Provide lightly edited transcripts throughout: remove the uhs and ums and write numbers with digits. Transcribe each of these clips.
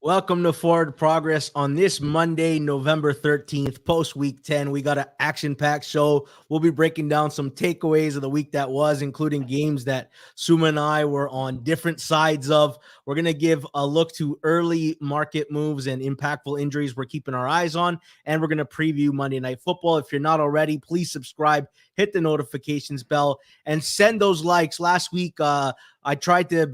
Welcome to Forward Progress on this Monday, November 13th, post week 10. We got an action packed show. We'll be breaking down some takeaways of the week that was, including games that Suma and I were on different sides of. We're going to give a look to early market moves and impactful injuries we're keeping our eyes on. And we're going to preview Monday Night Football. If you're not already, please subscribe, hit the notifications bell, and send those likes. Last week, I tried to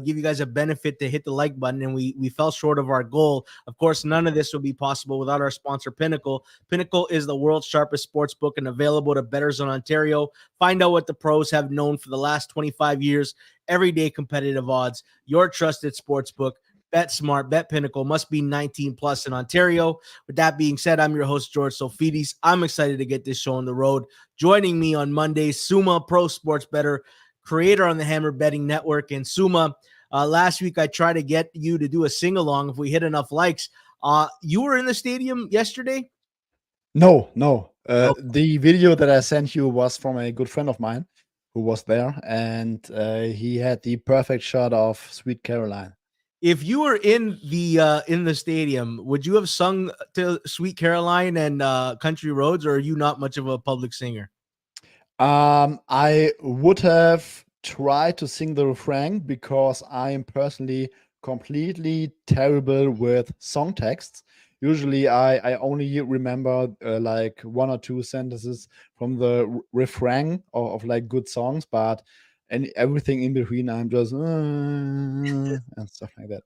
give you guys a benefit to hit the like button, and we fell short of our goal. Of course, none of this would be possible without our sponsor, Pinnacle. Pinnacle is the world's sharpest sports book and available to bettors in Ontario. Find out what the pros have known for the last 25 years. Everyday competitive odds. Your trusted sports book. Bet smart, bet Pinnacle. Must be 19 plus in Ontario. With that being said, I'm your host, George Sofidis. I'm excited to get this show on the road. Joining me on Monday, Suma, pro sports bettor, creator on the Hammer Betting Network. And Suma, last week I tried to get you to do a sing-along if we hit enough likes. You were in the stadium yesterday? No. Oh. The video that I sent you was from a good friend of mine who was there, and he had the perfect shot of Sweet Caroline. If you were in the stadium, would you have sung to Sweet Caroline and Country Roads, or are you not much of a public singer? I would have tried to sing the refrain because I am personally completely terrible with song texts. Usually I only remember like one or two sentences from the refrain of like good songs, but everything in between I'm just and stuff like that.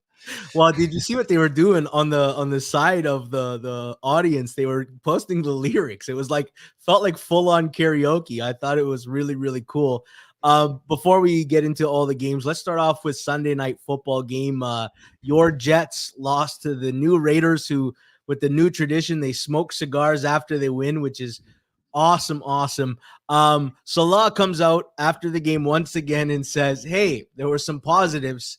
Well, did you see what they were doing on the side of the audience? They were posting the lyrics. It was felt like full on karaoke. I thought it was really, really cool. Before we get into all the games, let's start off with Sunday Night Football game. Your Jets lost to the new Raiders, who, with the new tradition, they smoke cigars after they win, which is awesome. Salah comes out after the game once again and says, hey, there were some positives.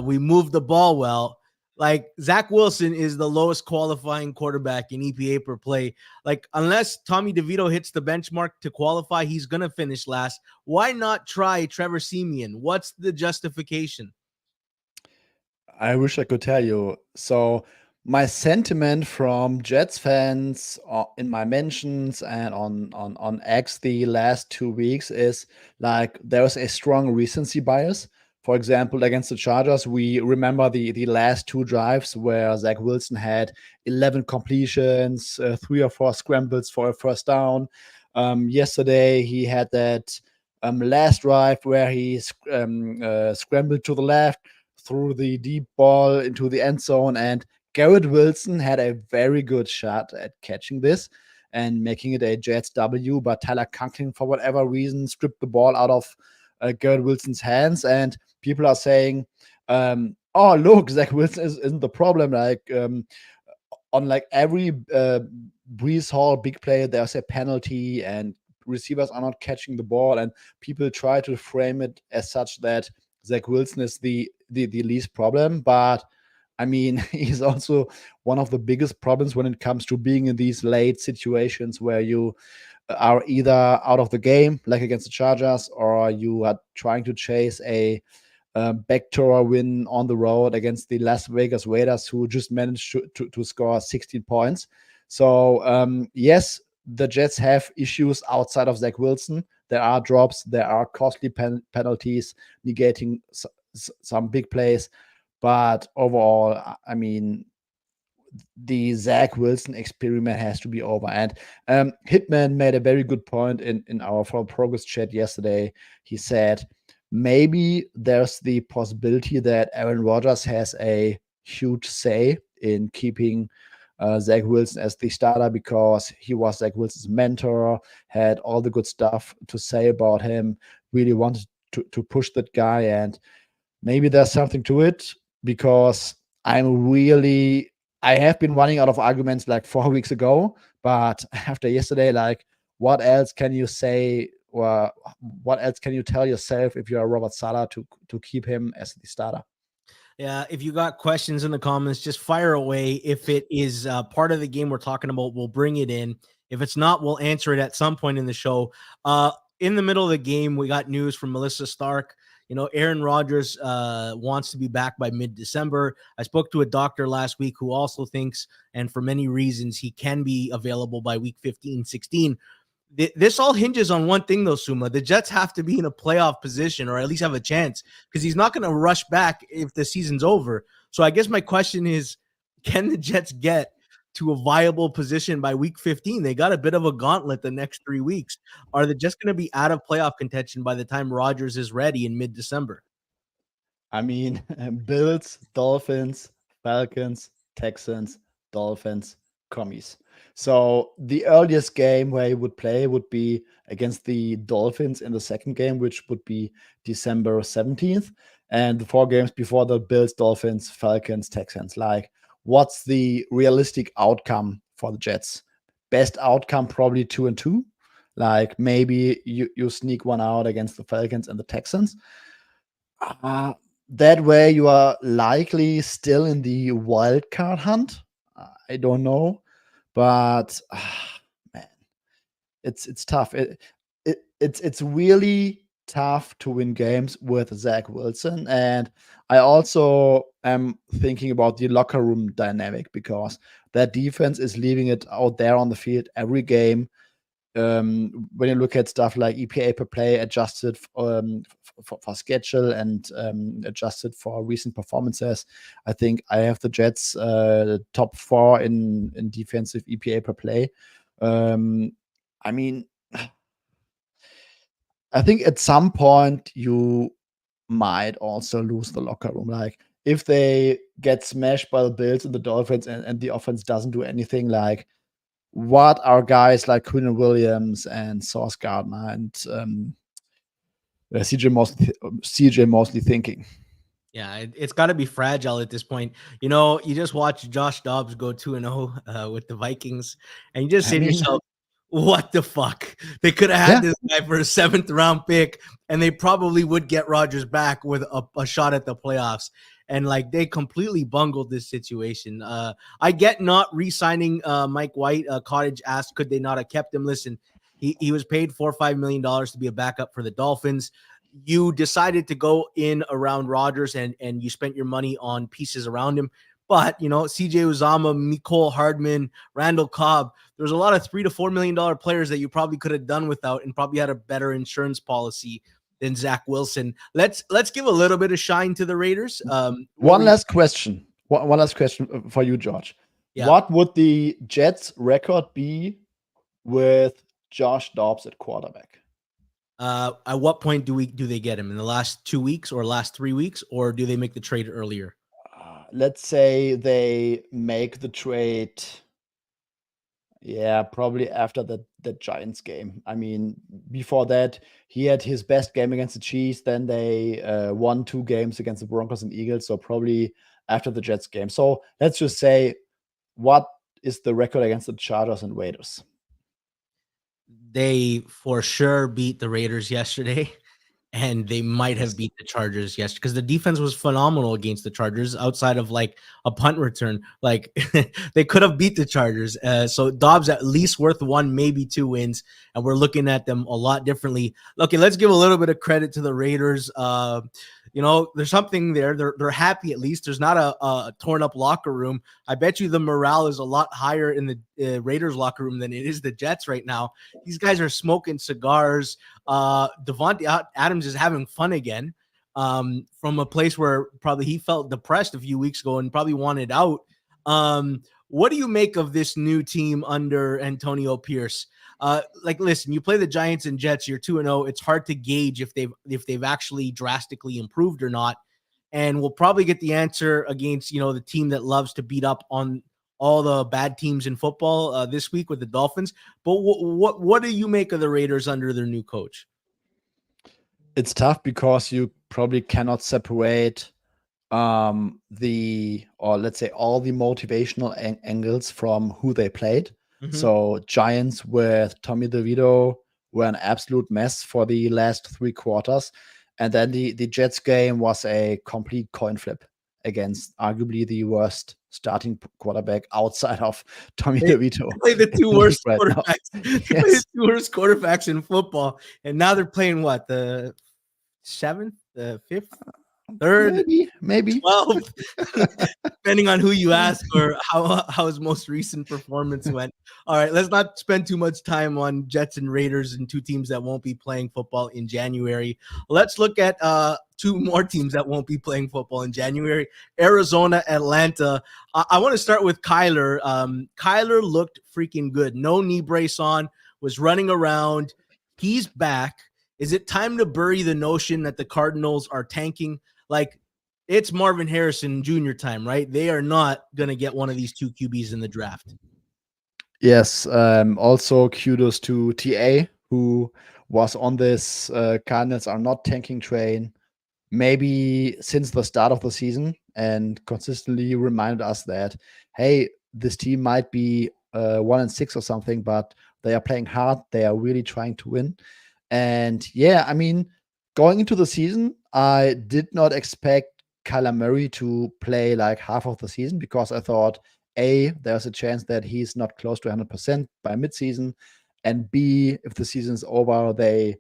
We moved the ball well. Like, Zach Wilson is the lowest qualifying quarterback in EPA per play. Like, unless Tommy DeVito hits the benchmark to qualify, he's going to finish last. Why not try Trevor Siemian? What's the justification? I wish I could tell you. So my sentiment from Jets fans in my mentions and on X the last 2 weeks is like there's a strong recency bias. For example, against the Chargers, we remember the last two drives where Zach Wilson had 11 completions, 3 or 4 scrambles for a first down. Yesterday, he had that last drive where he scrambled to the left, threw the deep ball into the end zone, and Garrett Wilson had a very good shot at catching this and making it a Jets W, but Tyler Conklin, for whatever reason, stripped the ball out of Garrett Wilson's hands, and people are saying, oh, look, Zach Wilson isn't the problem. Like, on like every Brees Hall big play, there's a penalty and receivers are not catching the ball, and people try to frame it as such that Zach Wilson is the least problem. But I mean, he's also one of the biggest problems when it comes to being in these late situations where you are either out of the game, like against the Chargers, or you are trying to chase a backdoor win on the road against the Las Vegas Raiders, who just managed to score 16 points. So, yes, the Jets have issues outside of Zach Wilson. There are drops, there are costly penalties, negating some big plays. But overall, I mean, the Zach Wilson experiment has to be over. And Hitman made a very good point in our Forward Progress chat yesterday. He said, maybe there's the possibility that Aaron Rodgers has a huge say in keeping Zach Wilson as the starter because he was Zach Wilson's mentor, had all the good stuff to say about him, really wanted to push that guy. And maybe there's something to it because I have been running out of arguments like 4 weeks ago, but after yesterday, like, what else can you say, or what else can you tell yourself if you're Robert Saleh to keep him as the starter? Yeah, if you got questions in the comments, just fire away. If it is part of the game we're talking about, we'll bring it in. If it's not, we'll answer it at some point in the show. In the middle of the game, we got news from Melissa Stark. Aaron Rodgers wants to be back by mid-December. I spoke to a doctor last week who also thinks, and for many reasons, he can be available by week 15, 16. This all hinges on one thing, though, Suma. The Jets have to be in a playoff position or at least have a chance, because he's not going to rush back if the season's over. So I guess my question is, can the Jets get to a viable position by week 15? They got a bit of a gauntlet the next 3 weeks. Are they just going to be out of playoff contention by the time Rodgers is ready in mid-December? I mean, Bills, Dolphins, Falcons, Texans, Dolphins, Commies. So the earliest game where he would play would be against the Dolphins in the second game, which would be December 17th. And the 4 games before the Bills, Dolphins, Falcons, Texans. Like, what's the realistic outcome for the Jets? Best outcome, probably 2-2. Like, maybe you sneak one out against the Falcons and the Texans. That way you are likely still in the wild card hunt. I don't know, but man, it's tough. It's really tough to win games with Zach Wilson, and I also am thinking about the locker room dynamic, because that defense is leaving it out there on the field every game. When you look at stuff like EPA per play adjusted for schedule and adjusted for recent performances, I think I have the Jets top 4 in defensive EPA per play. I mean, I think at some point you might also lose the locker room. Like, if they get smashed by the Bills and the Dolphins and the offense doesn't do anything, like, what are guys like Quinn Williams and Sauce Gardner and CJ Mosley thinking? Yeah, it's got to be fragile at this point. You just watch Josh Dobbs go 2-0 with the Vikings, and you just say to yourself, what the fuck? They could have had this guy for a 7th round pick, and they probably would get Rodgers back with a shot at the playoffs. And like, they completely bungled this situation. I get not re-signing Mike White. Cottage asked, could they not have kept him? Listen, he was paid $4 or $5 million to be a backup for the Dolphins. You decided to go in around Rodgers, and you spent your money on pieces around him. But, CJ Uzama, Mecole Hardman, Randall Cobb, there's a lot of $3 to $4 million players that you probably could have done without and probably had a better insurance policy than Zach Wilson. Let's give a little bit of shine to the Raiders. One last question for you, George. Yeah. What would the Jets record be with Josh Dobbs at quarterback? At what point do they get him? In the last 2 weeks or last 3 weeks, or do they make the trade earlier? Let's say they make the trade. Yeah, probably after the Giants game. I mean, before that, he had his best game against the Chiefs. Then they won 2 games against the Broncos and Eagles. So probably after the Jets game. So let's just say, what is the record against the Chargers and Raiders? They for sure beat the Raiders yesterday. And they might have beat the Chargers yesterday, because the defense was phenomenal against the Chargers outside of like a punt return. Like, they could have beat the Chargers. So Dobbs at least worth 1, maybe 2 wins. And we're looking at them a lot differently. Okay, let's give a little bit of credit to the Raiders. There's something there. They're happy at least. There's not a torn up locker room. I bet you the morale is a lot higher in the Raiders locker room than it is the Jets right now. These guys are smoking cigars. Devontae Adams is having fun again, from a place where probably he felt depressed a few weeks ago and probably wanted out. What do you make of this new team under Antonio Pierce? Listen, you play the Giants and Jets, you're 2-0. It's hard to gauge if they've actually drastically improved or not. And we'll probably get the answer against, the team that loves to beat up on all the bad teams in football this week with the Dolphins. But what do you make of the Raiders under their new coach? It's tough because you probably cannot separate all the motivational angles from who they played. Mm-hmm. So Giants with Tommy DeVito were an absolute mess for the last 3 quarters. And then the Jets game was a complete coin flip against arguably the worst starting quarterback outside of Tommy DeVito. They play the 2 worst quarterbacks. They play the 2 worst quarterbacks in football. And now they're playing what? The 7th, 5th, 3rd, Maybe. 12th, depending on who you ask or how his most recent performance went. All right, let's not spend too much time on Jets and Raiders and two teams that won't be playing football in January. Let's look at two more teams that won't be playing football in January: Arizona, Atlanta. I want to start with Kyler. Kyler looked freaking good. No knee brace on, was running around. He's back. Is it time to bury the notion that the Cardinals are tanking? Like, it's Marvin Harrison Jr. time, right? They are not going to get one of these two QBs in the draft. Yes. Also, kudos to TA, who was on this Cardinals are not tanking train maybe since the start of the season and consistently reminded us that, hey, this team might be 1-6 or something, but they are playing hard. They are really trying to win. And yeah, I mean, going into the season, I did not expect Kyler Murray to play like half of the season because I thought, A, there's a chance that he's not close to 100% by midseason. And B, if the season's over, they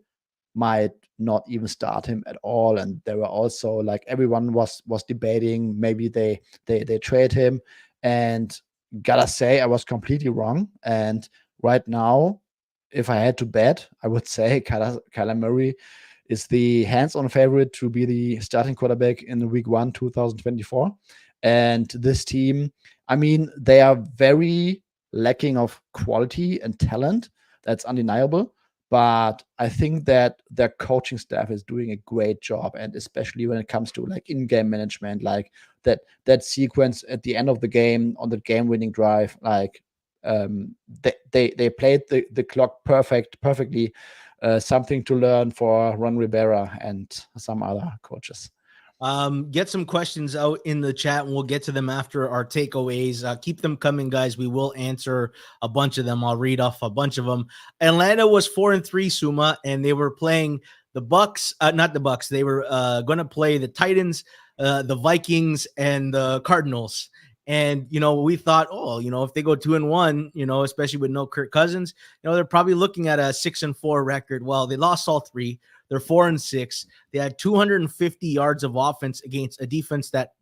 might not even start him at all. And there were also like everyone was debating maybe they trade him. And gotta say, I was completely wrong. And right now, if I had to bet, I would say Kyler Murray is the hands-on favorite to be the starting quarterback in week 1, 2024. And this team, I mean, they are very lacking of quality and talent. That's undeniable. But I think that their coaching staff is doing a great job, and especially when it comes to like in-game management, like that sequence at the end of the game on the game-winning drive, like they played the clock perfectly. Something to learn for Ron Rivera and some other coaches. Get some questions out in the chat and we'll get to them after our takeaways. Keep them coming, guys. We will answer a bunch of them. I'll read off a bunch of them. Atlanta was 4-3, Suma, and they were playing the Bucks, not the Bucks. They were going to play the Titans, the Vikings, and the Cardinals. And, we thought, if they go 2-1, especially with no Kirk Cousins, they're probably looking at a 6-4 record. Well, they lost all three. They're 4-6. They had 250 yards of offense against a defense that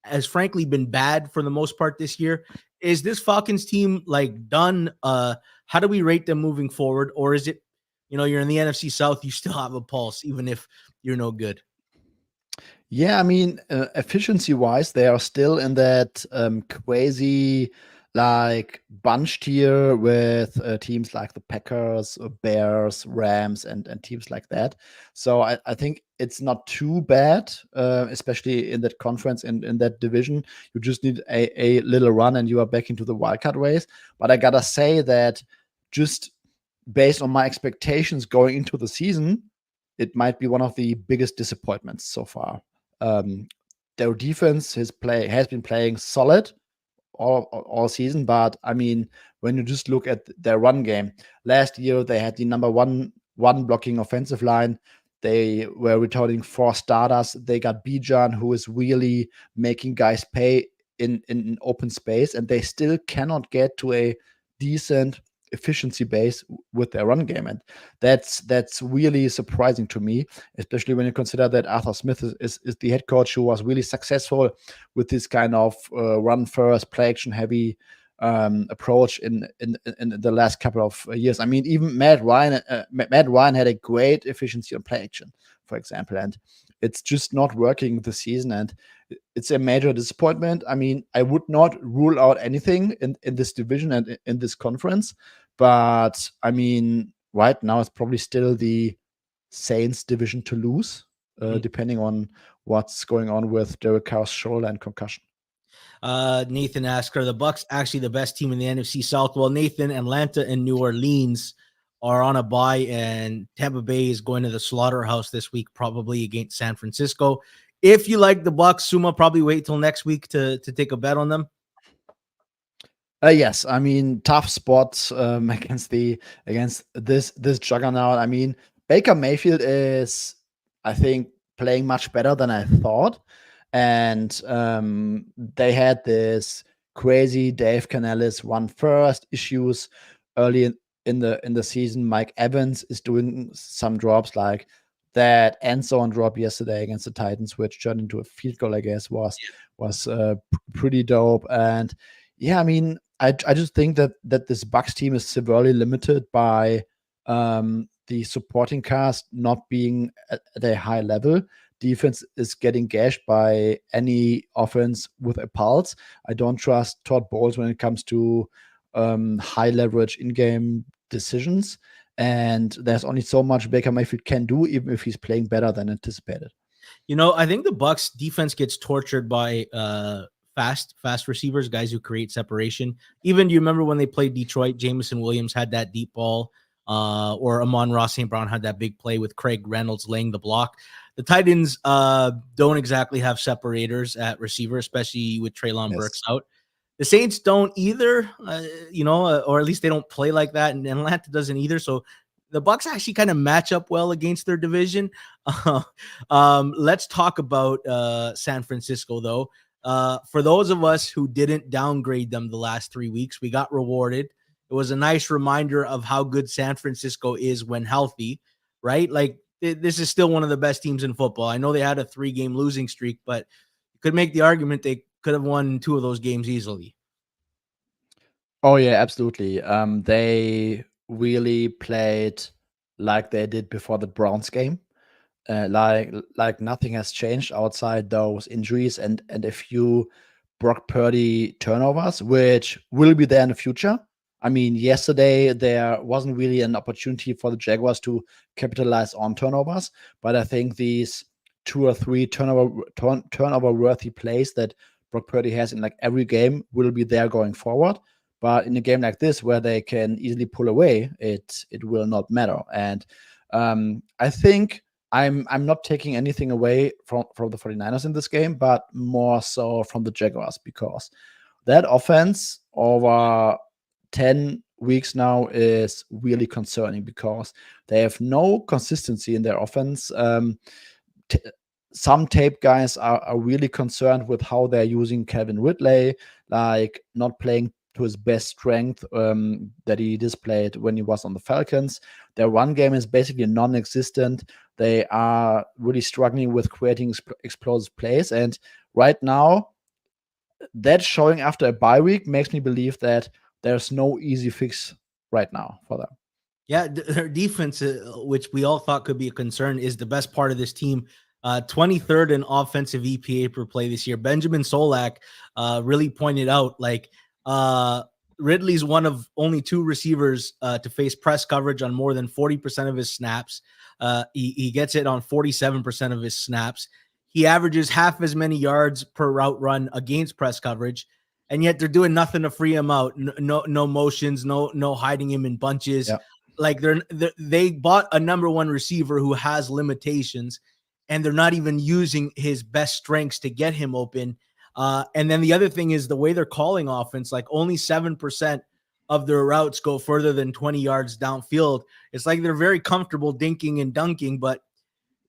has frankly been bad for the most part this year. Is this Falcons team like done? How do we rate them moving forward? Or is it, you're in the NFC South, you still have a pulse, even if you're no good? Yeah, I mean, efficiency-wise, they are still in that crazy like bunched here with teams like the Packers, Bears, Rams, and teams like that. So I think it's not too bad, especially in that conference and in that division. You just need a little run and you are back into the wildcard race. But I gotta say that just based on my expectations going into the season, it might be one of the biggest disappointments so far. Their defense has been playing solid all season, but I mean, when you just look at their run game, last year they had the number one blocking offensive line. They were returning 4 starters. They got Bijan, who is really making guys pay in open space, and they still cannot get to a decent efficiency base with their run game, and that's really surprising to me, especially when you consider that Arthur Smith is the head coach who was really successful with this kind of run first, play action heavy approach in the last couple of years. I mean, even Matt Ryan had a great efficiency on play action, for example, and it's just not working this season, and it's a major disappointment. I mean, I would not rule out anything in this division and in this conference, but I mean, right now it's probably still the Saints division to lose, depending on what's going on with Derek Carr's shoulder and concussion. Nathan asked, are the Bucks actually the best team in the NFC South? Well, Nathan, Atlanta and New Orleans are on a bye, and Tampa Bay is going to the slaughterhouse this week, probably against San Francisco. If you like the Bucks, Suma, probably wait till next week to take a bet on them. Yes, I mean, tough spots against this juggernaut. I mean, Baker Mayfield is, I think, playing much better than I thought, and they had this crazy Dave Canales run first issues early in the season. Mike Evans is doing some drops, like that end zone drop yesterday against the Titans, which turned into a field goal, I guess, was pretty dope. And yeah, I mean, I just think that this Bucks team is severely limited by the supporting cast not being at a high level. Defense is getting gashed by any offense with a pulse. I don't trust Todd Bowles when it comes to high leverage in-game decisions. And there's only so much Baker Mayfield can do, even if he's playing better than anticipated. You know, I think the Bucks defense gets tortured by fast receivers, guys who create separation. Even do you remember when they played Detroit, Jameson Williams had that deep ball, or Amon-Ra St. Brown had that big play with Craig Reynolds laying the block. The Titans don't exactly have separators at receiver, especially with Treylon Burks out. The Saints don't either, or at least they don't play like that, and Atlanta doesn't either. So the Bucks actually kind of match up well against their division. Let's talk about San Francisco, though. For those of us who didn't downgrade them the last 3 weeks, we got rewarded. It was a nice reminder of how good San Francisco is when healthy, right? Like, this is still one of the best teams in football. I know they had a 3-game losing streak, but you could make the argument they could have won 2 of those games easily. Oh yeah, absolutely. They really played like they did before the Browns game. Like nothing has changed outside those injuries and a few Brock Purdy turnovers, which will be there in the future. I mean, yesterday there wasn't really an opportunity for the Jaguars to capitalize on turnovers, but I think these 2 or 3 turnover worthy plays that Brock Purdy has in like every game will be there going forward. But in a game like this, where they can easily pull away, it will not matter. And I think I'm not taking anything away from the 49ers in this game, but more so from the Jaguars, because that offense over 10 weeks now is really concerning because they have no consistency in their offense. Some tape guys are really concerned with how they're using Calvin Ridley, like not playing to his best strength that he displayed when he was on the Falcons. Their run game is basically non-existent. They are really struggling with creating explosive plays. And right now, that showing after a bye week makes me believe that there's no easy fix right now for them. Yeah, their defense, which we all thought could be a concern, is the best part of this team. 23rd in offensive EPA per play this year. Benjamin Solak really pointed out, like, Ridley's one of only 2 receivers to face press coverage on more than 40% of his snaps. He gets it on 47% of his snaps. He averages half as many yards per route run against press coverage, and yet they're doing nothing to free him out. No motions, no hiding him in bunches. Yep. Like they bought a number 1 receiver who has limitations, and they're not even using his best strengths to get him open. And then the other thing is the way they're calling offense, like only 7% of their routes go further than 20 yards downfield. It's like they're very comfortable dinking and dunking, but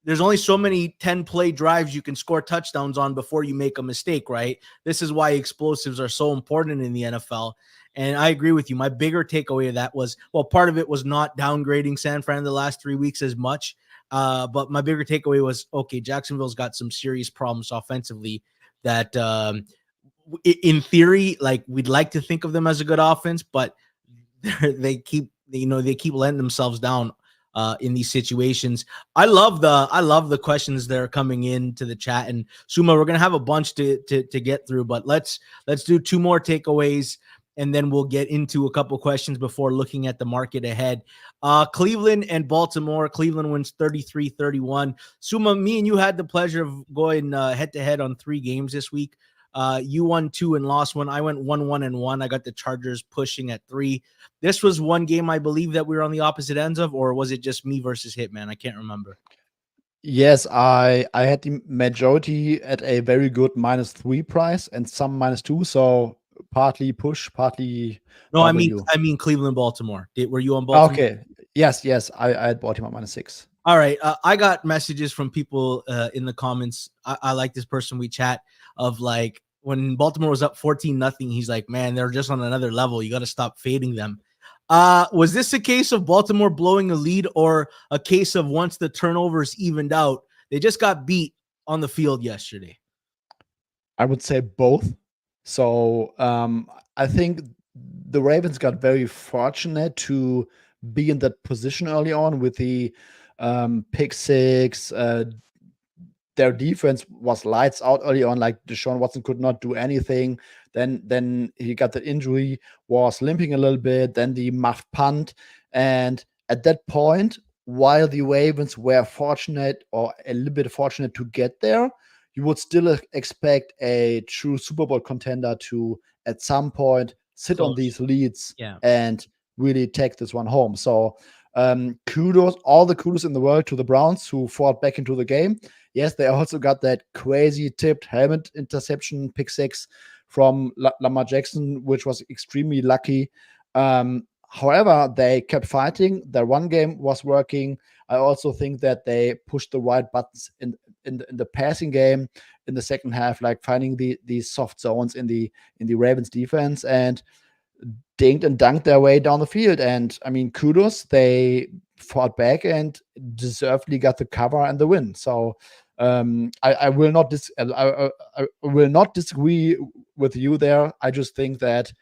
there's only so many 10-play drives you can score touchdowns on before you make a mistake, right? This is why explosives are so important in the NFL. And I agree with you. My bigger takeaway of that was, well, part of it was not downgrading San Fran the last 3 weeks as much. But my bigger takeaway was, okay, Jacksonville's got some serious problems offensively that in theory, like, we'd like to think of them as a good offense, but they keep letting themselves down in these situations. I love the questions that are coming into the chat, and Suma, we're gonna have a bunch to get through, but let's do 2 more takeaways, and then we'll get into a couple questions before looking at the market ahead. Cleveland and Baltimore. Cleveland wins 33-31. Suma, me and you had the pleasure of going head to head on 3 games this week. You won 2 and lost 1. I went 1-1-1. I got the Chargers pushing at 3. This was one game, I believe, that we were on the opposite ends of, or was it just me versus Hitman? I can't remember. Yes, I had the majority at a very good -3 price and some -2. So partly push, partly No, I W. mean Cleveland, Baltimore. Were you on Baltimore? Okay. Yes. I had Baltimore -6. All right. I got messages from people in the comments. I like this person we chat of, like, when Baltimore was up 14-0, he's like, man, they're just on another level. You got to stop fading them. Was this a case of Baltimore blowing a lead or a case of once the turnovers evened out, they just got beat on the field yesterday? I would say both. So I think the Ravens got very fortunate to be in that position early on with the pick six. Their defense was lights out early on. Like Deshaun Watson could not do anything. Then he got the injury, was limping a little bit. Then the muffed punt, and at that point, while the Ravens were fortunate or a little bit fortunate to get there, you would still expect a true Super Bowl contender to at some point sit on these leads and really take this one home. So kudos, all the kudos in the world to the Browns who fought back into the game. Yes, they also got that crazy tipped helmet interception pick six from Lamar Jackson, which was extremely lucky. However, they kept fighting. Their run game was working. I also think that they pushed the right buttons in the passing game in the second half, like finding these soft zones in the Ravens defense and dinged and dunked their way down the field. And I mean, kudos, they fought back and deservedly got the cover and the win. So I will not I will not disagree with you there. I just think that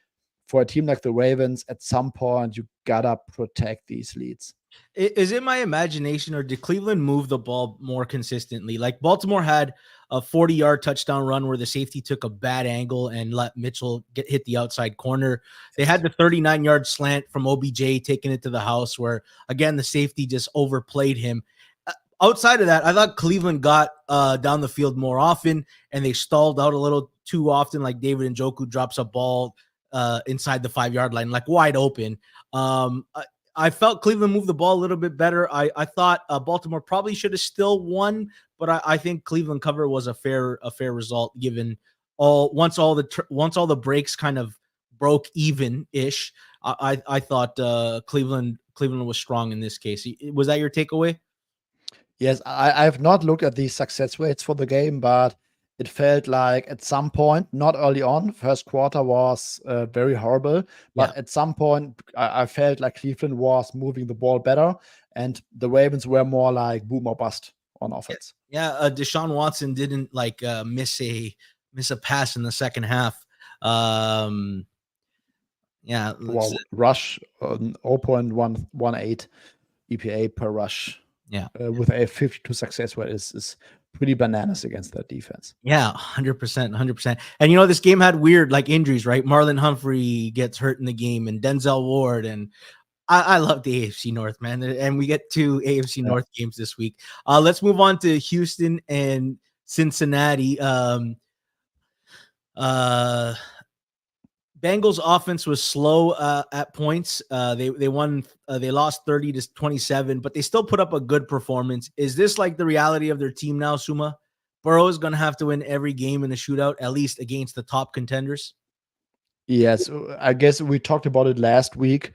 for a team like the Ravens, at some point you gotta protect these leads. Is it my imagination, or did Cleveland move the ball more consistently? Like Baltimore had a 40-yard touchdown run where the safety took a bad angle and let Mitchell hit the outside corner. They had the 39-yard slant from OBJ taking it to the house where, again, the safety just overplayed him. Outside of that, I thought Cleveland got down the field more often, and they stalled out a little too often. Like David Njoku drops a ball inside the 5-yard line, like wide open. I felt Cleveland moved the ball a little bit better. I thought Baltimore probably should have still won, but I think Cleveland cover was a fair result given once all the breaks kind of broke even ish. I thought Cleveland was strong in this case. Was that your takeaway? Yes, I have not looked at the success rates for the game, but it felt like at some point, not early on, first quarter was very horrible, but at some point, I felt like Cleveland was moving the ball better, and the Ravens were more like boom or bust on offense. Yeah, Deshaun Watson didn't like miss a pass in the second half. Yeah, well, rush 0.118 EPA per rush. Yeah, with a 52 success rate is pretty bananas against that defense. Yeah, 100%. And this game had weird like injuries, right? Marlon Humphrey gets hurt in the game, and Denzel Ward, and I love the AFC North, man. And we get 2 AFC North games this week. Let's move on to Houston and Cincinnati. Bengals offense was slow at points. They won. They lost 30-27, but they still put up a good performance. Is this like the reality of their team now, Suma? Burrow is going to have to win every game in a shootout, at least against the top contenders. Yes, I guess we talked about it last week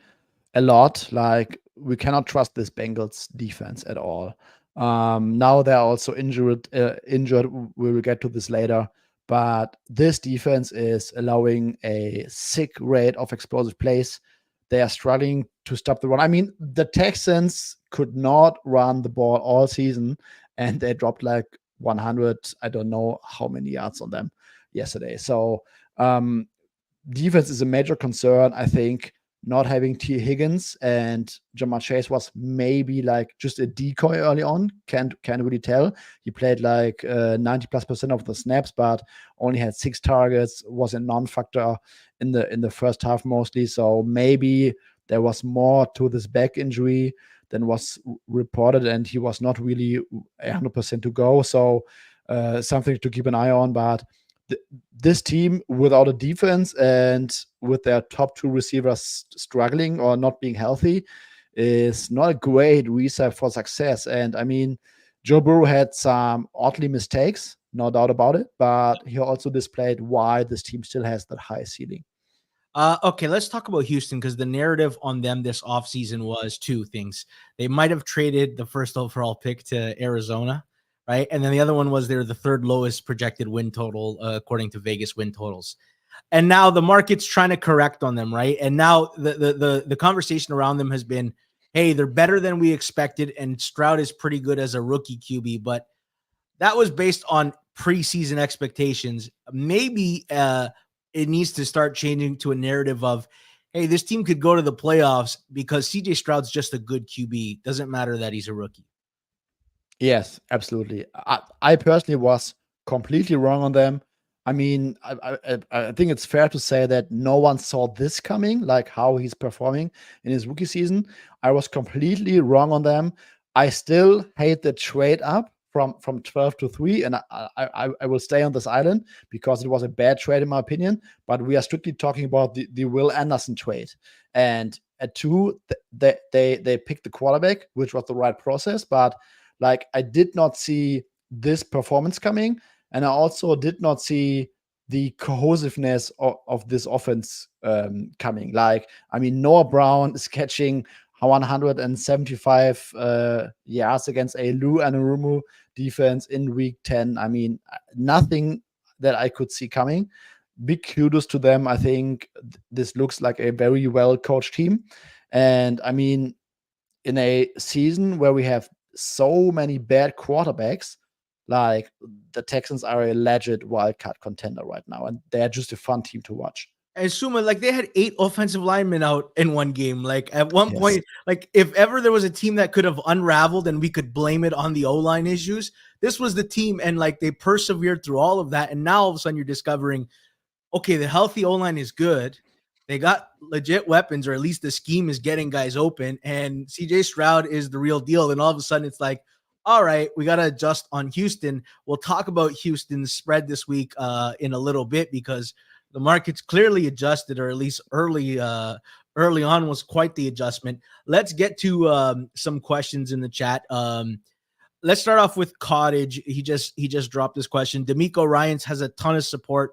a lot. Like we cannot trust this Bengals defense at all. Now they're also injured. We will get to this later. But this defense is allowing a sick rate of explosive plays. They are struggling to stop the run. I mean, the Texans could not run the ball all season, and they dropped like 100, I don't know how many yards on them yesterday. So defense is a major concern. I think not having T. Higgins and Jamar Chase was maybe like just a decoy early on. Can't really tell. He played like 90+% of the snaps, but only had 6 targets. Was a non-factor in the first half mostly. So maybe there was more to this back injury than was reported, and he was not really 100% to go. So something to keep an eye on. But this team without a defense and with their top 2 receivers struggling or not being healthy is not a great recipe for success. And I mean, Joe Burrow had some oddly mistakes, no doubt about it, but he also displayed why this team still has that high ceiling. Okay, let's talk about Houston, because the narrative on them this offseason was 2 things. They might have traded the first overall pick to Arizona, right? And then the other one was they're the 3rd lowest projected win total according to Vegas win totals. And now the market's trying to correct on them, right? And now the conversation around them has been, hey, they're better than we expected, and Stroud is pretty good as a rookie QB, but that was based on preseason expectations. Maybe it needs to start changing to a narrative of, hey, this team could go to the playoffs because CJ Stroud's just a good QB. Doesn't matter that he's a rookie. Yes, absolutely. I personally was completely wrong on them. I mean, I think it's fair to say that no one saw this coming, like how he's performing in his rookie season. I was completely wrong on them. I still hate the trade up from 12 to 3, and I will stay on this island because it was a bad trade in my opinion. But we are strictly talking about the Will Anderson trade. And at 2, they picked the quarterback, which was the right process, but like I did not see this performance coming, and I also did not see the cohesiveness of this offense coming. Like, I mean, Noah Brown is catching 175 yards against a Lou Anarumu defense in week 10. I mean, nothing that I could see coming. Big kudos to them. I think this looks like a very well coached team. And I mean, in a season where we have so many bad quarterbacks, like the Texans are a legit wildcard contender right now, and they're just a fun team to watch. And Suma, like they had 8 offensive linemen out in one game. Like at one Yes. point, like if ever there was a team that could have unraveled and we could blame it on the O-line issues, this was the team. And like they persevered through all of that. And now all of a sudden you're discovering, okay, the healthy O-line is good. They got legit weapons, or at least the scheme is getting guys open. And CJ Stroud is the real deal. And all of a sudden it's like, all right, we got to adjust on Houston. We'll talk about Houston's spread this week in a little bit because the market's clearly adjusted, or at least early on was quite the adjustment. Let's get to some questions in the chat. Let's start off with Cottage. He just dropped this question. D'Amico Ryans has a ton of support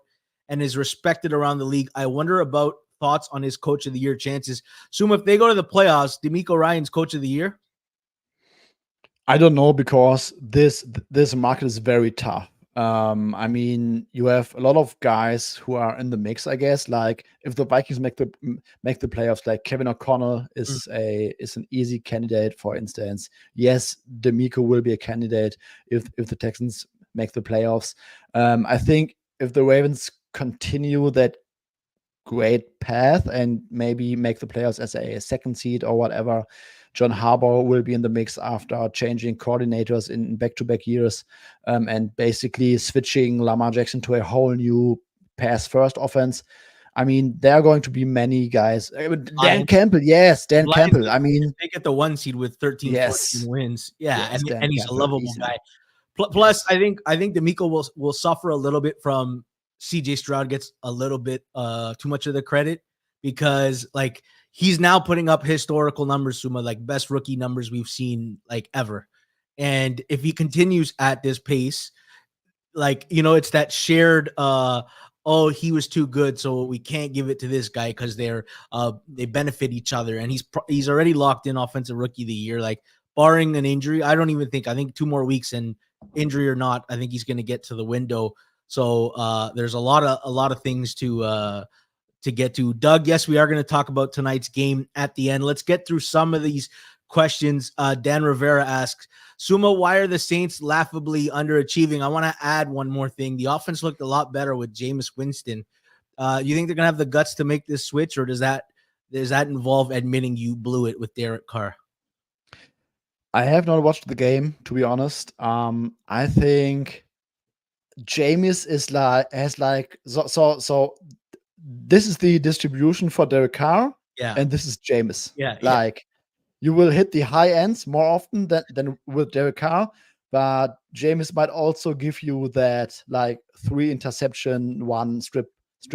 and is respected around the league. I wonder about thoughts on his coach of the year chances. Suma, if they go to the playoffs, D'Amico Ryans coach of the year? I don't know, because this market is very tough. I mean, you have a lot of guys who are in the mix, I guess. Like if the Vikings make the playoffs, like Kevin O'Connell is an easy candidate, for instance. Yes, D'Amico will be a candidate if the Texans make the playoffs. I think if the Ravens continue that great path and maybe make the playoffs as a second seed or whatever, John Harbaugh will be in the mix after changing coordinators in back-to-back years, and basically switching Lamar Jackson to a whole new pass-first offense. I mean, there are going to be many guys. Dan Campbell, yes, Dan Campbell. I mean, they get the 1 seed with 13, 14 wins. Yeah, yes, and he's Campbell, a lovable easily. guy. Plus, I think D'Amico will suffer a little bit from CJ Stroud gets a little bit too much of the credit, because like he's now putting up historical numbers, Suma, like best rookie numbers we've seen like ever. And if he continues at this pace, like, you know, it's that shared oh, he was too good, so we can't give it to this guy because they benefit each other. And he's already locked in offensive rookie of the year. Like, barring an injury, I think 2 more weeks, and injury or not, I think he's going to get to the window. So there's a lot of things to get to. Doug, yes, we are going to talk about tonight's game at the end. Let's get through some of these questions. Dan Rivera asks, Suma, why are the Saints laughably underachieving? I want to add one more thing. The offense looked a lot better with Jameis Winston. You think they're going to have the guts to make this switch, or does that involve admitting you blew it with Derek Carr? I have not watched the game, to be honest. I think Jameis so this is the distribution for Derek Carr, and this is Jameis. You will hit the high ends more often than with Derek Carr, but Jameis might also give you that like 3 interception, 1 strip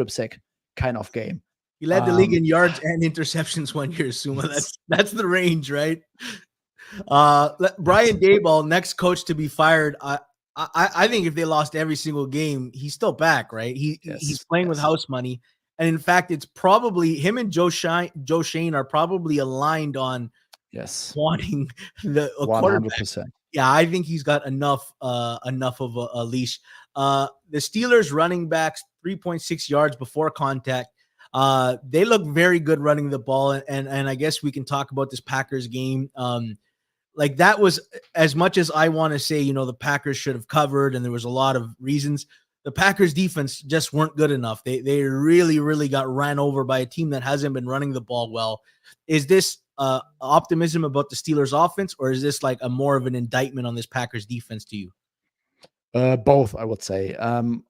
sack kind of game. He led the league in yards and interceptions 1 year, Suma. That's the range, right? Brian Dayball, next coach to be fired. I think if they lost every single game, he's still back, right? He's playing with house money. And in fact, it's probably him and Joe Shane are probably aligned on wanting the 100%. Yeah, I think he's got enough of a leash. The Steelers running backs 3.6 yards before contact. They look very good running the ball, and I guess we can talk about this Packers game. Like that was, as much as I want to say, the Packers should have covered, and there was a lot of reasons. The Packers defense just weren't good enough. They really, really got ran over by a team that hasn't been running the ball well. Is this optimism about the Steelers offense, or is this like a more of an indictment on this Packers defense to you? Both, I would say. On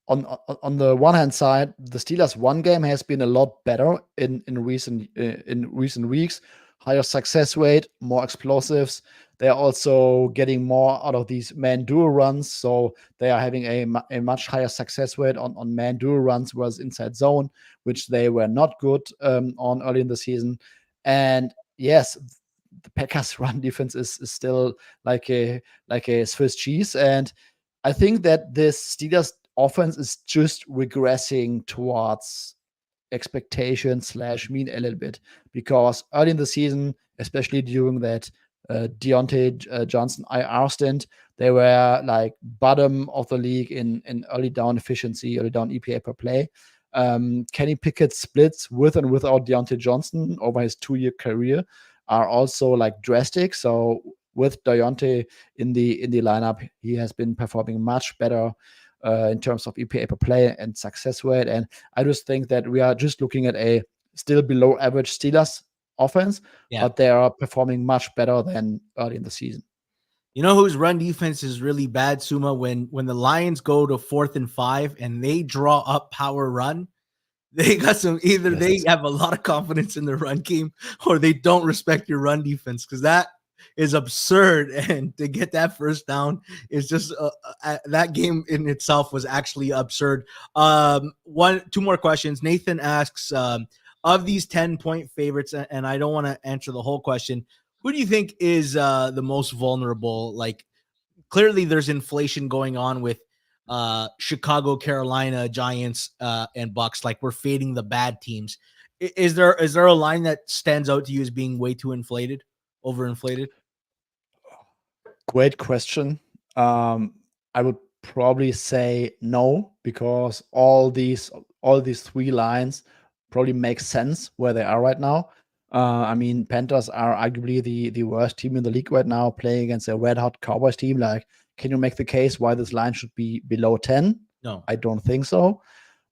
the one hand side, the Steelers' run game has been a lot better in recent weeks. Higher success rate, more explosives. They are also getting more out of these man duel runs, so they are having a much higher success rate on man duel runs versus inside zone, which they were not good on early in the season. And yes, the Packers' run defense is still like a Swiss cheese, and I think that this Steelers offense is just regressing towards expectation / mean a little bit, because early in the season, especially during that Deontay Johnson IR stint, they were like bottom of the league in early down efficiency, early down EPA per play. Kenny Pickett's splits with and without Deontay Johnson over his 2-year career are also like drastic. So with Deontay in the lineup, he has been performing much better in terms of EPA per play and success rate. And I just think that we are just looking at a still below average Steelers offense, but they are performing much better than early in the season. You know whose run defense is really bad, Suma? When the Lions go to 4th and 5 and they draw up power run, they got some, either they have a lot of confidence in their run game or they don't respect your run defense, because that is absurd. And to get that first down is just that game in itself was actually absurd. 2 more questions. Nathan asks, of these 10-point favorites, and I don't want to answer the whole question, who do you think is the most vulnerable? Like, clearly there's inflation going on with Chicago, Carolina, Giants, and Bucks. Like, we're fading the bad teams. Is there a line that stands out to you as being way too inflated, overinflated? Great question. I would probably say no, because all these 3 lines probably make sense where they are right now. I mean, Panthers are arguably the worst team in the league right now, playing against a red-hot Cowboys team. Like, can you make the case why this line should be below 10? No. I don't think so.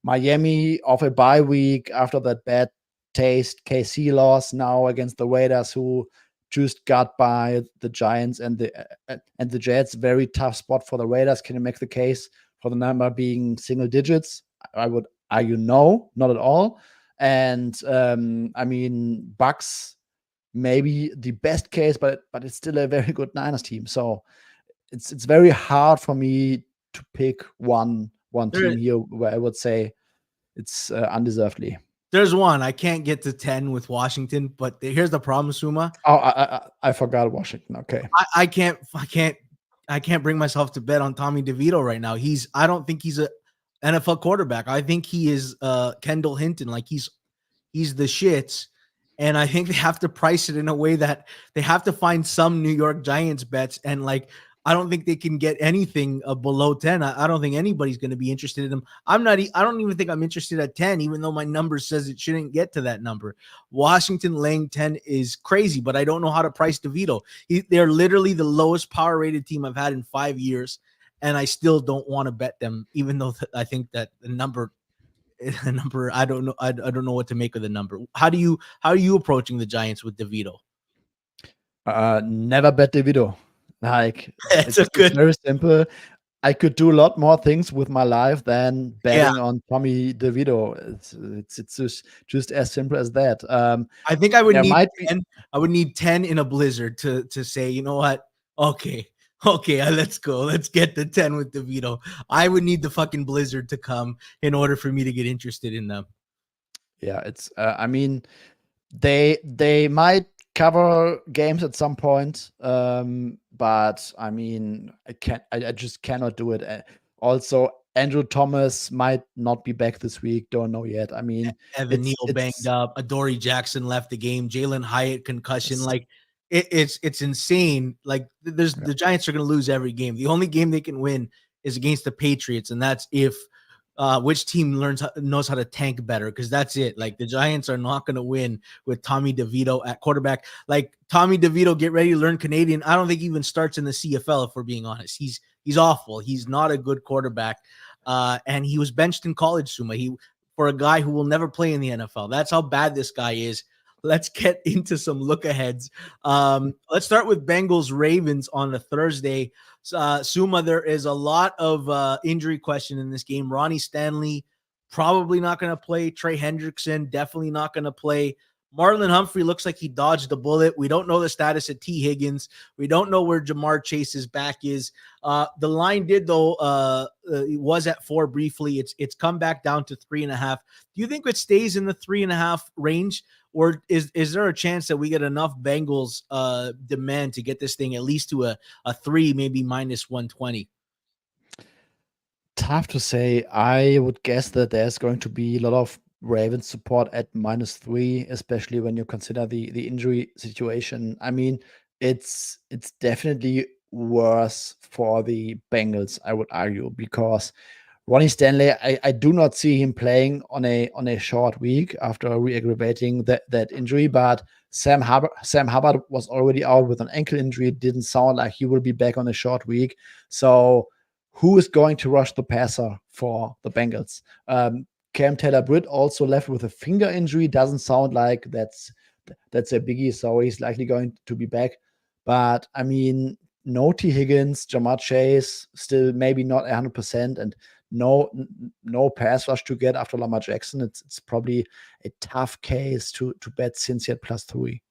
Miami off a bye week after that bad taste KC loss, now against the Raiders, who just got by the Giants and the Jets. Very tough spot for the Raiders. Can you make the case for the number being single digits? I would argue no, not at all. And I mean, Bucks maybe the best case, but it's still a very good Niners team. So it's very hard for me to pick one team here where I would say it's undeservedly. There's one. I can't get to 10 with Washington, but here's the problem, Suma. Oh, I forgot Washington. Okay. I can't bring myself to bet on Tommy DeVito right now. I don't think he's a NFL quarterback. I think he is Kendall Hinton. Like, he's the shits. And I think they have to price it in a way that they have to find some New York Giants bets. And like, I don't think they can get anything below 10. I don't think anybody's going to be interested in them. I don't even think I'm interested at 10, even though my number says it shouldn't get to that number. Washington laying 10 is crazy, but I don't know how to price DeVito. They're literally the lowest power rated team I've had in 5 years. And I still don't want to bet them, even though I think that the number, I don't know. I don't know what to make of the number. How are you approaching the Giants with DeVito? Never bet DeVito. Like, it's very simple. I could do a lot more things with my life than betting on Tommy DeVito. It's just as simple as that. I think I would need 10. I would need 10 in a blizzard to say, you know what? Okay, let's go. Let's get the 10 with DeVito. I would need the fucking blizzard to come in order for me to get interested in them. Yeah, it's I mean, they might cover games at some point, but I mean, I just cannot do it. Also, Andrew Thomas might not be back this week. Don't know yet. I mean, Evan Neal banged up. Adoree Jackson left the game. Jalen Hyatt concussion. Like, it's insane. Like, the Giants are going to lose every game. The only game they can win is against the Patriots, and that's if which team knows how to tank better, because that's it. Like, the Giants are not going to win with Tommy DeVito at quarterback. Like, Tommy DeVito, get ready to learn Canadian. I don't think he even starts in the CFL, if we're being honest. He's awful. He's not a good quarterback, and he was benched in college, Suma. For a guy who will never play in the NFL. That's how bad this guy is. Let's get into some look aheads. Let's start with Bengals Ravens on a Thursday. Suma, there is a lot of injury question in this game. Ronnie Stanley probably not going to play. Trey Hendrickson definitely not going to play. Marlon Humphrey looks like he dodged the bullet. We don't know the status of T. Higgins. We don't know where Jamar Chase's back is. The line did, though, it was at 4 briefly. It's come back down to 3.5. Do you think it stays in the 3.5 range? Or is there a chance that we get enough Bengals demand to get this thing at least to a 3, maybe minus 120? Tough to say. I would guess that there's going to be a lot of Ravens support at -3, especially when you consider the injury situation. I mean, it's definitely worse for the Bengals, I would argue, because Ronnie Stanley, I do not see him playing on a short week after re-aggravating that injury. But Sam Hubbard was already out with an ankle injury. It didn't sound like he will be back on a short week. So who is going to rush the passer for the Bengals? Cam Taylor-Britt also left with a finger injury. Doesn't sound like that's a biggie, so he's likely going to be back. But I mean, no T. Higgins, Jamar Chase, still maybe not 100%, and no pass rush to get after Lamar Jackson. It's probably a tough case to bet Cincy at +3.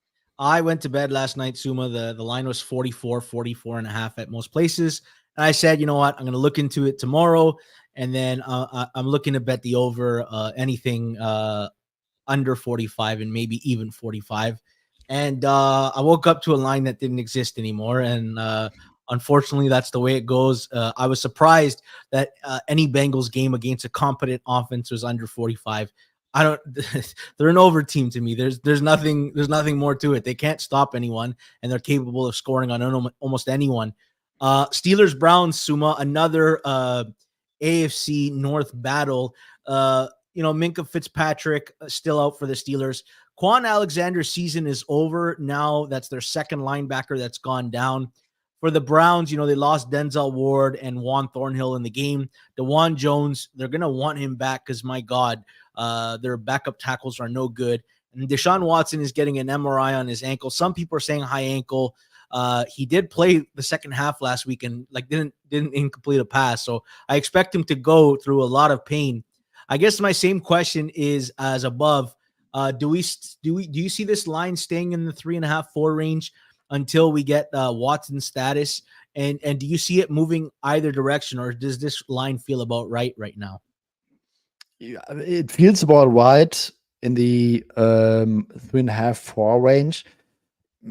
I went to bed last night, Suma. The line was 44.5 at most places. And I said, you know what? I'm going to look into it tomorrow. And then I'm looking to bet the over anything under 45 and maybe even 45. And I woke up to a line that didn't exist anymore. And unfortunately, that's the way it goes. I was surprised that any Bengals game against a competent offense was under 45. They're an over team to me. There's nothing more to it. They can't stop anyone, and they're capable of scoring on almost anyone. Steelers Browns, Suma, another AFC North battle. Minkah Fitzpatrick still out for the Steelers. Quan Alexander's season is over now. That's their second linebacker that's gone down. For the Browns, they lost Denzel Ward and Juan Thornhill in the game. DeJuan Jones, they're going to want him back because, my God, their backup tackles are no good. And Deshaun Watson is getting an MRI on his ankle. Some people are saying high ankle. He did play the second half last week and didn't incomplete a pass. So I expect him to go through a lot of pain. I guess my same question is as above. Do you see this line staying in the 3.5, 4 range until we get Watson's status? And do you see it moving either direction, or does this line feel about right now? Yeah, it feels about right in the 3.5, 4 range.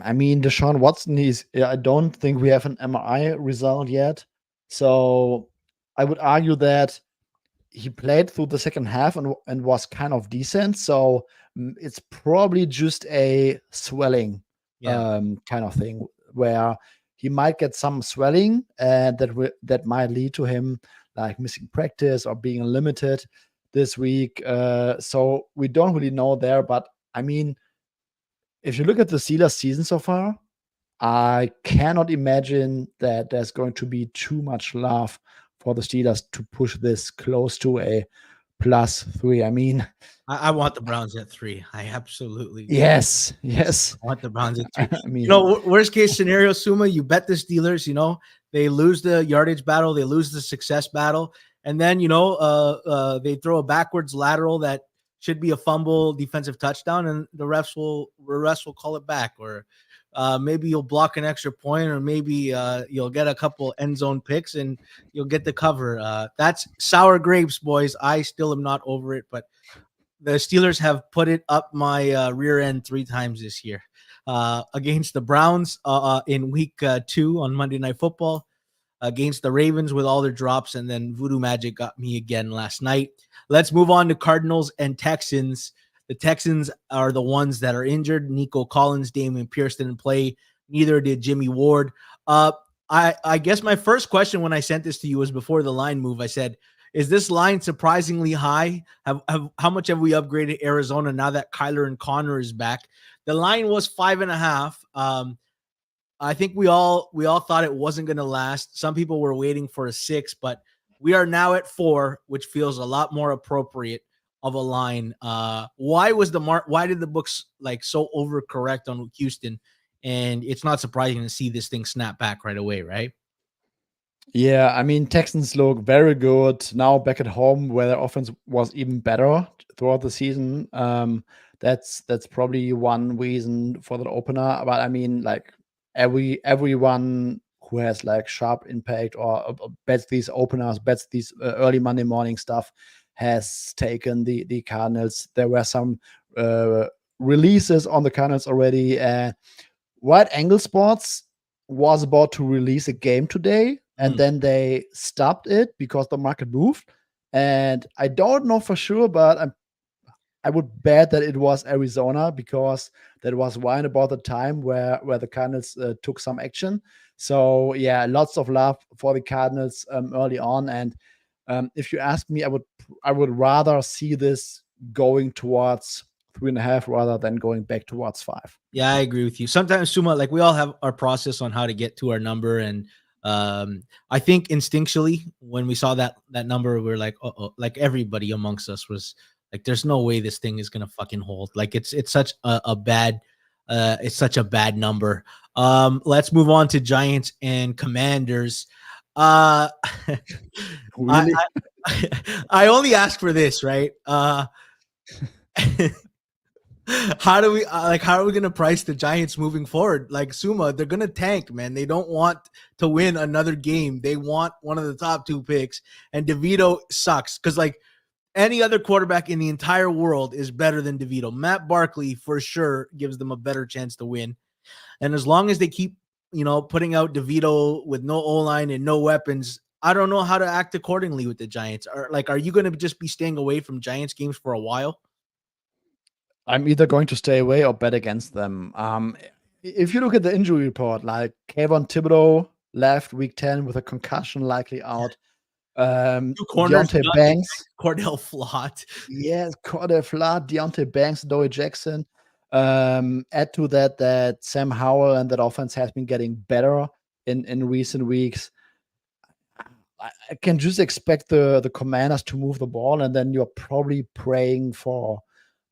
I mean, Deshaun Watson, I don't think we have an MRI result yet. So I would argue that he played through the second half and was kind of decent. So it's probably just a swelling kind of thing, where he might get some swelling, and that might lead to him like missing practice or being limited this week. So we don't really know there. But I mean, if you look at the Steelers season so far, I cannot imagine that there's going to be too much love for the Steelers to push this close to a +3. I mean, I want the Browns at 3. I absolutely yes. I want the Browns at 3. I mean, worst case scenario, Suma, you bet the Steelers. They lose the yardage battle, they lose the success battle, and then they throw a backwards lateral that should be a fumble, defensive touchdown, and the refs will call it back, or maybe you'll block an extra point, or maybe you'll get a couple end zone picks and you'll get the cover. That's sour grapes, boys. I still am not over it, but the Steelers have put it up my rear end 3 times this year. Against the Browns in week 2 on Monday Night Football, against the Ravens with all their drops, and then Voodoo Magic got me again last night. Let's move on to Cardinals and Texans. The Texans are the ones that are injured. Nico Collins, Damian Pierce didn't play. Neither did Jimmy Ward. I guess my first question when I sent this to you was before the line move. I said, is this line surprisingly high? How much have we upgraded Arizona now that Kyler and Connor is back? The line was 5.5. I think we all thought it wasn't going to last. Some people were waiting for a 6, but we are now at 4, which feels a lot more appropriate of a line. Why did the books like so overcorrect on Houston? And it's not surprising to see this thing snap back right away, right? Yeah, I mean, Texans look very good now back at home, where their offense was even better throughout the season. That's probably one reason for the opener. But I mean, like everyone who has like sharp impact or bets these openers, bets these early Monday morning stuff, has taken the Cardinals. There were some releases on the Cardinals already. Wide Angle Sports was about to release a game today, and then they stopped it because the market moved. And I don't know for sure, but I would bet that it was Arizona, because that was right about the time where the Cardinals took some action. So yeah, lots of love for the Cardinals early on. And if you ask me, I would rather see this going towards 3.5 rather than going back towards 5. Yeah, I agree with you. Sometimes, Suma, like we all have our process on how to get to our number, and I think instinctually when we saw that number, we are like, oh, like everybody amongst us was like, "There's no way this thing is gonna fucking hold." Like it's such a bad, it's such a bad number. Let's move on to Giants and Commanders. Really? I only ask for this, right? How are we going to price the Giants moving forward? Like Suma, they're going to tank, man. They don't want to win another game. They want one of the top 2 picks, and DeVito sucks because like any other quarterback in the entire world is better than DeVito. Matt Barkley for sure gives them a better chance to win. And as long as they keep, putting out DeVito with no O-line and no weapons, I don't know how to act accordingly with the Giants. Are you going to just be staying away from Giants games for a while? I'm either going to stay away or bet against them. If you look at the injury report, like Kayvon Thibodeau left week 10 with a concussion, likely out. 2 corners, Deontay Banks, Cordell Flott. yes, Cordell Flott, Deontay Banks, Dory Jackson. Add to that Sam Howell and that offense has been getting better in recent weeks. I can just expect the Commanders to move the ball, and then you're probably praying for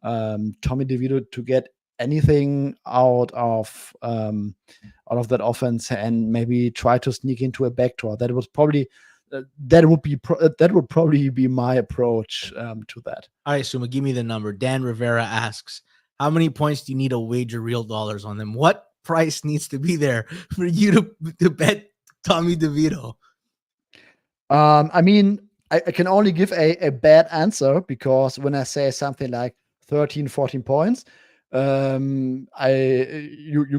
Tommy DeVito to get anything out of that offense and maybe try to sneak into a backdoor. That would probably be my approach to that. All right, Suma, give me the number. Dan Rivera asks, how many points do you need to wager real dollars on them? What price needs to be there for you to bet Tommy DeVito? I mean, I can only give a bad answer, because when I say something like 13, 14 points, you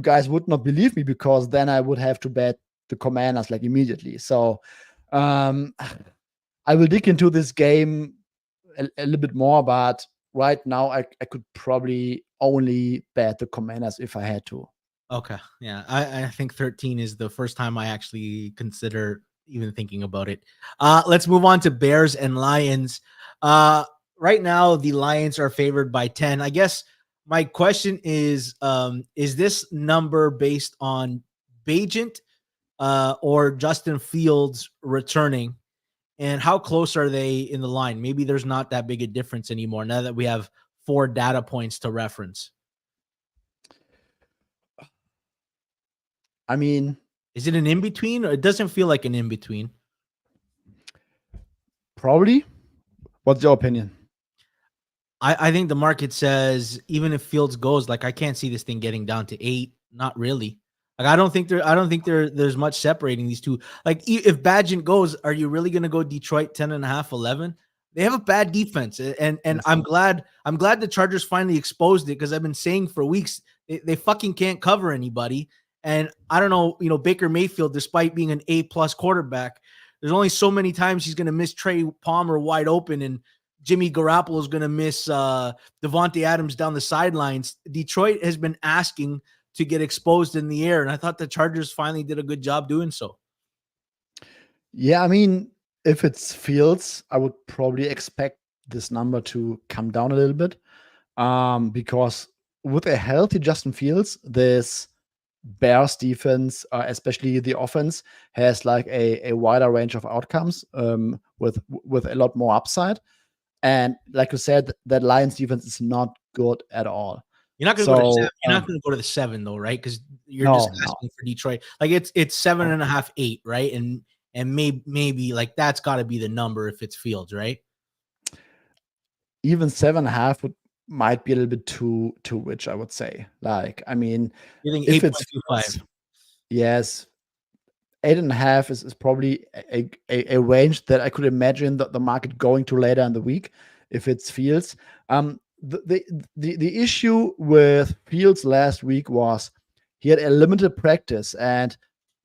guys would not believe me, because then I would have to bet the Commanders like immediately. So I will dig into this game a little bit more, but right now I could probably only bet the Commanders if I had to. Okay. Yeah. I think 13 is the first time I actually consider even thinking about it. Let's move on to Bears and Lions. Right now, the Lions are favored by 10. I guess my question is this number based on Bajent or Justin Fields returning? And how close are they in the line? Maybe there's not that big a difference anymore now that we have 4 data points to reference. I mean, is it an in-between? Or it doesn't feel like an in-between. Probably. What's your opinion? I think the market says even if Fields goes, like I can't see this thing getting down to 8. Not really. Like I don't think there's much separating these two. Like if Badgett goes, are you really going to go Detroit 10.5, 11? They have a bad defense, and I'm glad the Chargers finally exposed it, because I've been saying for weeks they fucking can't cover anybody. And I don't know, Baker Mayfield, despite being an A+ quarterback, there's only so many times he's going to miss Trey Palmer wide open, and Jimmy Garoppolo is going to miss Devontae Adams down the sidelines. Detroit has been asking to get exposed in the air, and I thought the Chargers finally did a good job doing so. Yeah, I mean, if it's Fields, I would probably expect this number to come down a little bit. Because with a healthy Justin Fields, this Bears defense, especially the offense, has like a wider range of outcomes with a lot more upside. And like you said, that Lions defense is not good at all. You're not going to go to So seven. You're not going to go to the 7 though, right? Because you're just no, no. asking for Detroit. Like it's 7.5, 8, right? And maybe like that's got to be the number if it's Fields, right? Even 7.5 might be a little bit too rich, I would say. Like, I mean, You think if it's 8.25? Fields, yes, 8.5 is probably a range that I could imagine the market going to later in the week if it's Fields. The issue with Fields last week was he had a limited practice, and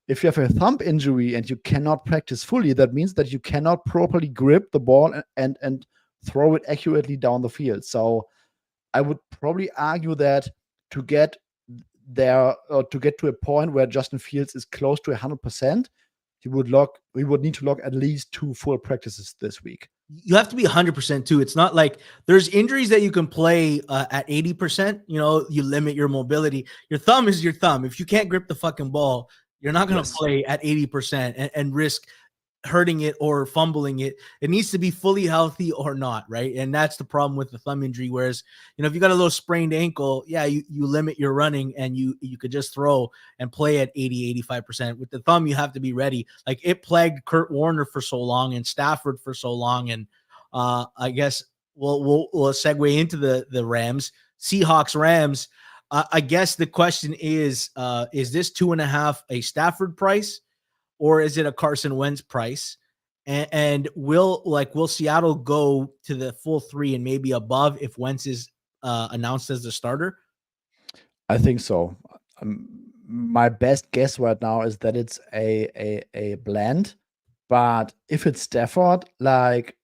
if you have a thumb injury and you cannot practice fully, that means that you cannot properly grip the ball and throw it accurately down the field. So I would probably argue that to get there or to get to a point where Justin Fields is close to 100%, we would need to log at least 2 full practices this week. You have to be 100% too. It's not like there's injuries that you can play at 80%. You know, you limit your mobility. Your thumb is your thumb. If you can't grip the fucking ball, you're not going to play at 80% and risk hurting it or fumbling it. It needs to be fully healthy or not, right? And that's the problem with the thumb injury. Whereas, you know, if you got a little sprained ankle, yeah, you limit your running and you could just throw and play at 80, 85%. With the thumb, you have to be ready. Like it plagued Kurt Warner for so long and Stafford for so long. And I guess we'll segue into the Rams, Seahawks, Rams. I guess the question is this 2.5 a Stafford price? Or is it a Carson Wentz price? And will Seattle go to the full 3 and maybe above if Wentz is announced as the starter? I think so. My best guess right now is that it's a blend, but if it's Stafford, like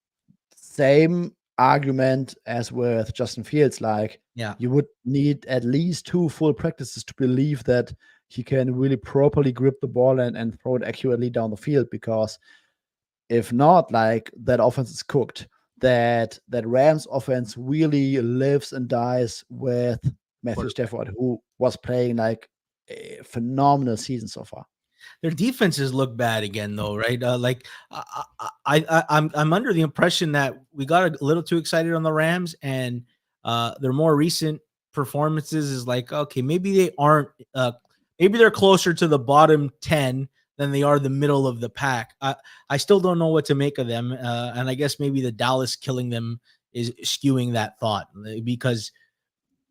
same argument as with Justin Fields, like Yeah. you would need at least 2 full practices to believe that he can really properly grip the ball and throw it accurately down the field, because if not, like that offense is cooked. That Rams offense really lives and dies with Matthew Stafford, who was playing like a phenomenal season so far. Their defenses look bad again, though, right? I'm under the impression that we got a little too excited on the Rams, and their more recent performances is like, okay, maybe they aren't. Maybe they're closer to the bottom 10 than they are the middle of the pack. I still don't know what to make of them, and I guess maybe the Dallas killing them is skewing that thought, because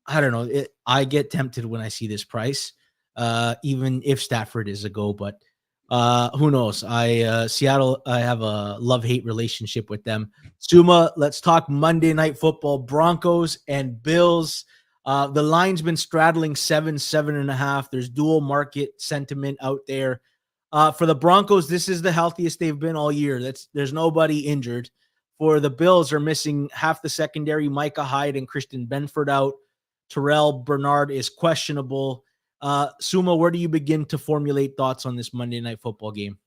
I don't know. I get tempted when I see this price, even if Stafford is a go. But who knows? Seattle, I have a love-hate relationship with them. Suma, let's talk Monday Night Football. Broncos and Bills. The line's been straddling 7.5. There's dual market sentiment out there. For the Broncos, this is the healthiest they've been all year. There's nobody injured. For the Bills, are missing half the secondary. Micah Hyde and Christian Benford out. Terrell Bernard is questionable. Suma, where do you begin to formulate thoughts on this Monday Night Football game?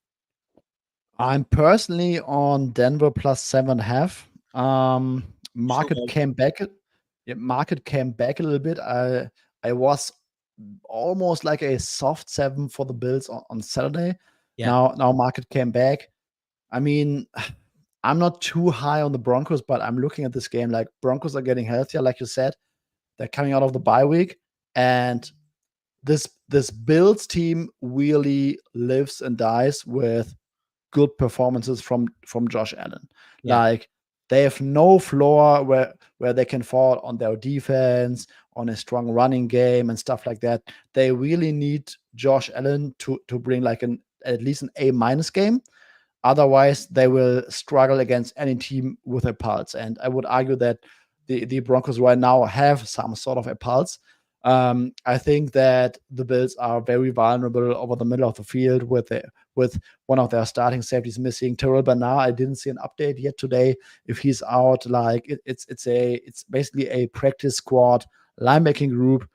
I'm personally on Denver plus 7.5. Market came back. Market came back a little bit. I was almost like a soft 7 for the Bills on Saturday. Yeah. Now market came back. I mean, I'm not too high on the Broncos, but I'm looking at this game like Broncos are getting healthier, like you said. They're coming out of the bye week, and this Bills team really lives and dies with good performances from Josh Allen. Yeah. Like they have no floor where they can fall on their defense, on a strong running game and stuff like that. They really need Josh Allen to bring like at least an A- game. Otherwise, they will struggle against any team with a pulse. And I would argue that the Broncos right now have some sort of a pulse. I think that the Bills are very vulnerable over the middle of the field with one of their starting safeties missing. Terrell Bernard, I didn't see an update yet today. If he's out, like it's basically a practice squad linebacking group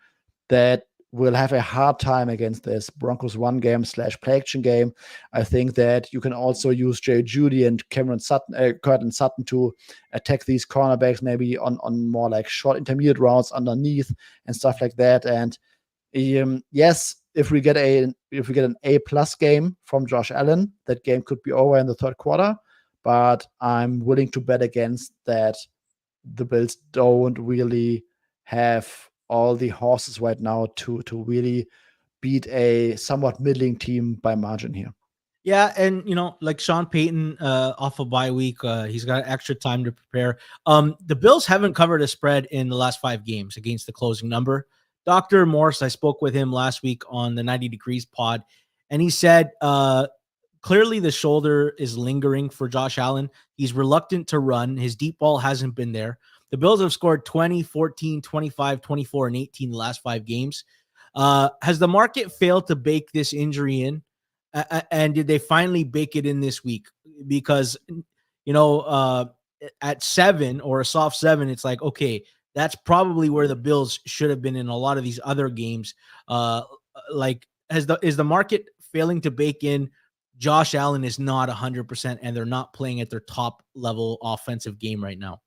that will have a hard time against this Broncos run game / play action game. I think that you can also use Jay Judy and Curtin Sutton to attack these cornerbacks, maybe on more like short intermediate routes underneath and stuff like that. And yes, if we get an A+ game from Josh Allen, that game could be over in the third quarter. But I'm willing to bet against that. The Bills don't really have all the horses right now to really beat a somewhat middling team by margin here. Yeah, and like Sean Payton off a bye week, he's got extra time to prepare. The Bills haven't covered a spread in the last 5 games against the closing number. Dr. Morse, I spoke with him last week on the 90 Degrees pod, and he said clearly the shoulder is lingering for Josh Allen. He's reluctant to run. His deep ball hasn't been there. The Bills have scored 20, 14, 25, 24, and 18 the last 5 games. Has the market failed to bake this injury in? And did they finally bake it in this week? Because, at 7 or a soft 7, it's like, okay, that's probably where the Bills should have been in a lot of these other games. Is the market failing to bake in Josh Allen is not 100% and they're not playing at their top level offensive game right now?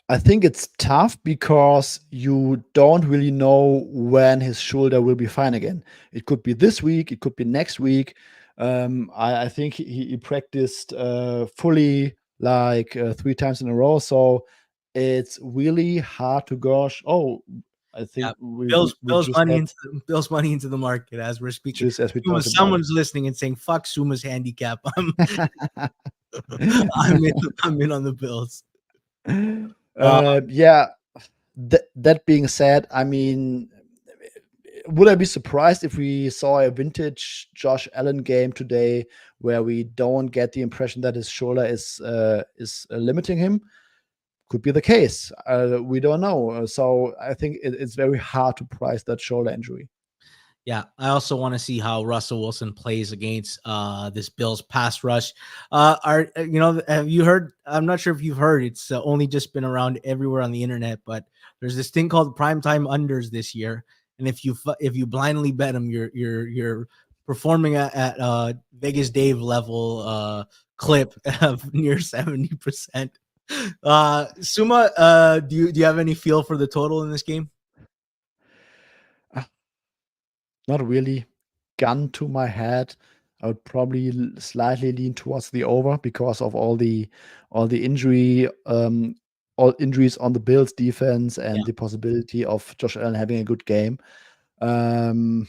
I think it's tough because you don't really know when his shoulder will be fine again. It could be this week, it could be next week. I think he practiced fully like 3 times in a row. So it's really hard to gauge. Oh, I think Bills money into the market as we're speaking. Just as we talked about. Someone's listening and saying, "Fuck Suma's handicap." I'm in on the Bills. Yeah. That being said, I mean, would I be surprised if we saw a vintage Josh Allen game today where we don't get the impression that his shoulder is limiting him? Could be the case. We don't know. So I think it's very hard to price that shoulder injury. Yeah, I also want to see how Russell Wilson plays against this Bills pass rush. Have you heard? I'm not sure if you've heard. It's only just been around everywhere on the internet, but there's this thing called primetime unders this year, and if you blindly bet them, you're performing at Vegas Dave level clip of near 70%. Suma, do you have any feel for the total in this game? Not really. Gun to my head, I would probably slightly lean towards the over because of all the injury, all injuries on the Bills defense and the possibility of Josh Allen having a good game. Circa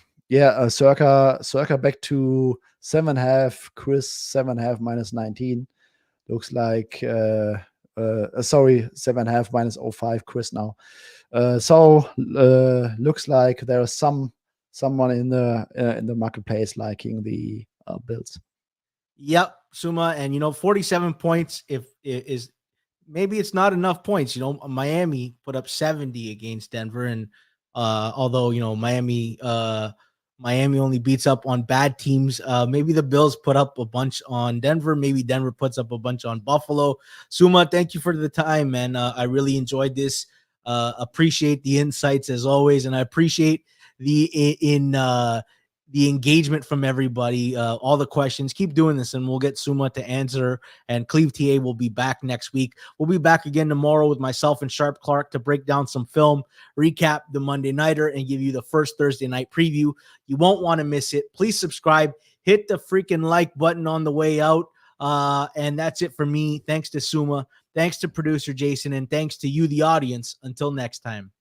back to 7.5. Chris 7.5 minus 19 looks like 7.5 minus 05. Chris now. Looks like there is someone in the marketplace liking the Bills. Yep, Suma, and 47 points is maybe it's not enough points. Miami put up 70 against Denver, and although Miami only beats up on bad teams, maybe the Bills put up a bunch on Denver. Maybe Denver puts up a bunch on Buffalo. Suma, thank you for the time, man. I really enjoyed this. Appreciate the insights as always, and I appreciate the engagement from everybody, all the questions. Keep doing this and we'll get Suma to answer, and Cleve TA will be back next week. We'll be back again tomorrow with myself and Sharp Clark to break down some film, recap the Monday Nighter, and give you the first Thursday night preview. You won't want to miss it. Please subscribe, hit the freaking like button on the way out. And that's it for me. Thanks to Suma, thanks to producer Jason, and thanks to you, the audience. Until next time.